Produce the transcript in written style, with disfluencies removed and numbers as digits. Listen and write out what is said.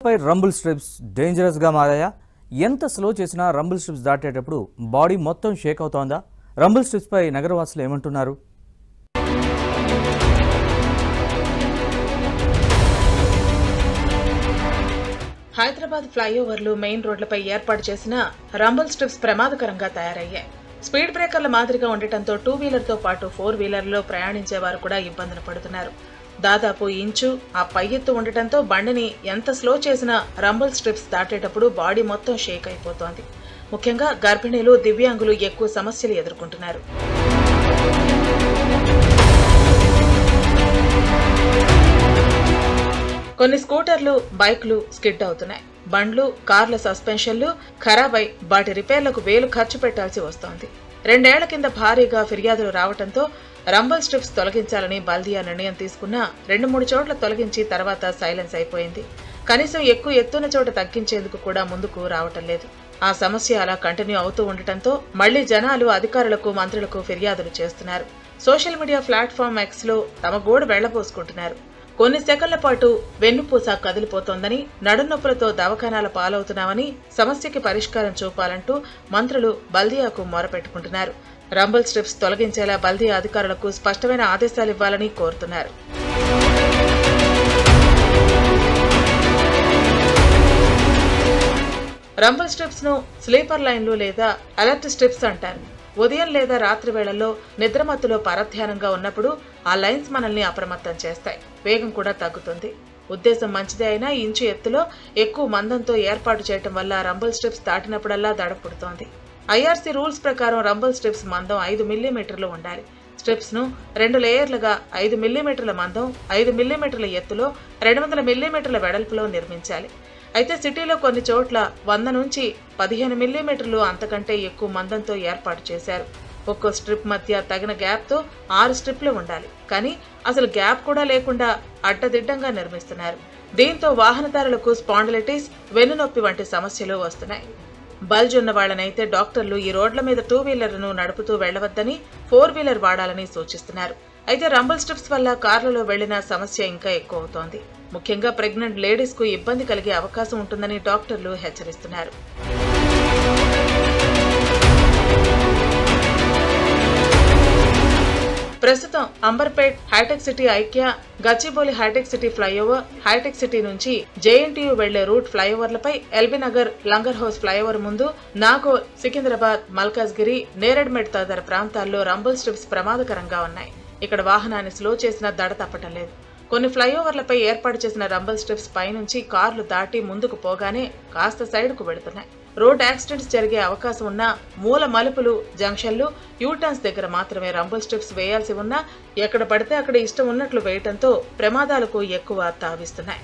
పై Rumble strips dangerous గా మారాయా? ఎంత slow చేసినా రంబుల్ స్ట్రిప్స్ దాటేటప్పుడు బాడీ మొత్తం షేక్ అవుతోందా? రంబుల్ స్ట్రిప్స్ పై నగరవాసులు ఏమంటున్నారు? హైదరాబాద్ ఫ్లైఓవర్లు మెయిన్ రోడ్లపై ఏర్పాటు చేసిన రంబుల్ స్ట్రిప్స్ ప్రమాదకరంగా తయారయ్యాయి. స్పీడ్ బ్రేకర్ల మాదిరిగా ఉండటంతో 2 వీలర్తో పాటు 4 వీలర్లలో ప్రయాణించే వారు కూడా ఇబ్బందులు పడుతున్నారు. దాదాపు ఇంచు ఆ పై ఎత్తు ఉండటంతో బండిని ఎంత స్లో చేసినా రంబుల్ స్ట్రిప్స్ దాటేటప్పుడు బాడీ మొత్తం షేక్ అయిపోతోంది. ముఖ్యంగా గర్భిణీలు, దివ్యాంగులు ఎక్కువ సమస్యలు ఎదుర్కొంటున్నారు. కొన్ని స్కూటర్లు, బైక్లు స్కిడ్ అవుతున్నాయి. బండ్లు, కార్ల సస్పెన్షన్లు ఖరాబై వాటి రిపేర్లకు వేలు ఖర్చు పెట్టాల్సి వస్తోంది. 2 ఏళ్ల కింద భారీగా ఫిర్యాదులు రావడంతో రంబుల్ స్ట్రిప్స్ తొలగించాలని బల్దియా నిర్ణయం తీసుకున్నా 2-3 చోట్ల తొలగించి తర్వాత సైలెన్స్ అయిపోయింది. కనీసం ఎక్కువ ఎత్తున్న చోట తగ్గించేందుకు కూడా ముందుకు రావటం లేదు. ఆ సమస్య అలా కంటిన్యూ అవుతూ ఉండటంతో మళ్లీ జనాలు అధికారులకు, మంత్రులకు ఫిర్యాదులు చేస్తున్నారు. సోషల్ మీడియా ప్లాట్ఫామ్ X లో తమ గోడు వెళ్లబోసుకుంటున్నారు. కొన్ని సెకన్ల పాటు వెన్నుపూస కదిలిపోతోందని, నడునొప్పులతో దవాఖానాల పాలవుతున్నామని, సమస్యకి పరిష్కారం చూపాలంటూ మంత్రులు బల్దియాకు మొరపెట్టుకుంటున్నారు. రంబుల్ స్ట్రిప్స్ తొలగించేలా బల్దియా అధికారులకు స్పష్టమైన ఆదేశాలు ఇవ్వాలని కోరుతున్నారు. రంబుల్ స్ట్రిప్స్ ను స్లీపర్ లైన్లు లేదా అలర్ట్ స్ట్రిప్స్ అంటారు. ఉదయం లేదా రాత్రి వేళల్లో నిద్రమత్తులో పరధ్యానంగా ఉన్నప్పుడు ఆ లైన్స్ మనల్ని అప్రమత్తం చేస్తాయి. వేగం కూడా తగ్గుతుంది. ఉద్దేశం మంచిదే అయినా ఇంచు ఎత్తులో ఎక్కువ మందంతో ఏర్పాటు చేయటం వల్ల రంబుల్ స్ట్రిప్స్ దాటినప్పుడల్లా దడ పుడుతోంది. IRC రూల్స్ ప్రకారం రంబుల్ స్ట్రిప్స్ మందం 5 మిల్లీమీటర్లు ఉండాలి. స్ట్రిప్స్ ను 2 లేయర్లుగా 5 మిల్లీమీటర్ల మందం, 5 మిల్లీమీటర్ల ఎత్తులో, 200 మిల్లీమీటర్ల వెడల్పులో నిర్మించాలి. అయితే సిటీలో కొన్ని చోట్ల 100 నుంచి 15 మిల్లీమీటర్లు అంతకంటే ఎక్కువ మందంతో ఏర్పాటు చేశారు. ఒక్కో స్ట్రిప్ మధ్య తగిన గ్యాప్తో 6 స్ట్రిప్లు ఉండాలి. కానీ అసలు గ్యాప్ కూడా లేకుండా అడ్డదిడ్డంగా నిర్మిస్తున్నారు. దీంతో వాహనదారులకు స్పాండిలైటిస్, వెన్నునొప్పి వంటి సమస్యలు వస్తున్నాయి. బల్జ్ ఉన్న వాళ్లనైతే డాక్టర్లు ఈ రోడ్ల మీద 2 వీలర్లను నడుపుతూ వెళ్లవద్దని, 4 వీలర్ వాడాలని సూచిస్తున్నారు. అయితే రంబుల్ స్ట్రిప్స్ వల్ల కార్లలో వెళ్లిన సమస్య ఇంకా ఎక్కువ అవుతోంది. ముఖ్యంగా ప్రెగ్నెంట్ లేడీస్ కు ఇబ్బంది కలిగే అవకాశం ఉంటుందని డాక్టర్లు హెచ్చరిస్తున్నారు. ప్రస్తుతం అంబర్పేట్, హైటెక్ సిటీ ఐక్య, Gachibowli hitech city flyover, hitech city నుంచి JNTU వెళ్లే రూట్ ఫ్లైఓవర్లపై ఎల్బీ నగర్, లంగర్ హౌస్ ఫ్లైఓవర్ ముందు నాగోల్, సికింద్రాబాద్, మల్కాజ్గిరి, నేరెడ్మెట్ తదితర ప్రాంతాల్లో రంబుల్ స్ట్రిప్స్ ప్రమాదకరంగా ఉన్నాయి. ఇక్కడ వాహనాన్ని స్లో చేసినా దడ తప్పటం లేదు. కొన్ని ఫ్లైఓవర్లపై ఏర్పాటు చేసిన రంబుల్ స్ట్రిప్స్ పైనుంచి కార్లు దాటి ముందుకు పోగానే కాస్త సైడ్కు వెళుతున్నాయి. రోడ్ యాక్సిడెంట్స్ జరిగే అవకాశం ఉన్న మూల మలుపులు, జంక్షన్లు, యూటర్న్స్ దగ్గర మాత్రమే రంబుల్ స్ట్రిప్స్ వేయాల్సి ఉన్నా ఎక్కడ పడితే అక్కడ ఇష్టం ఉన్నట్లు వేయటంతో ప్రమాదాలకు ఎక్కువ తావిస్తున్నాయి.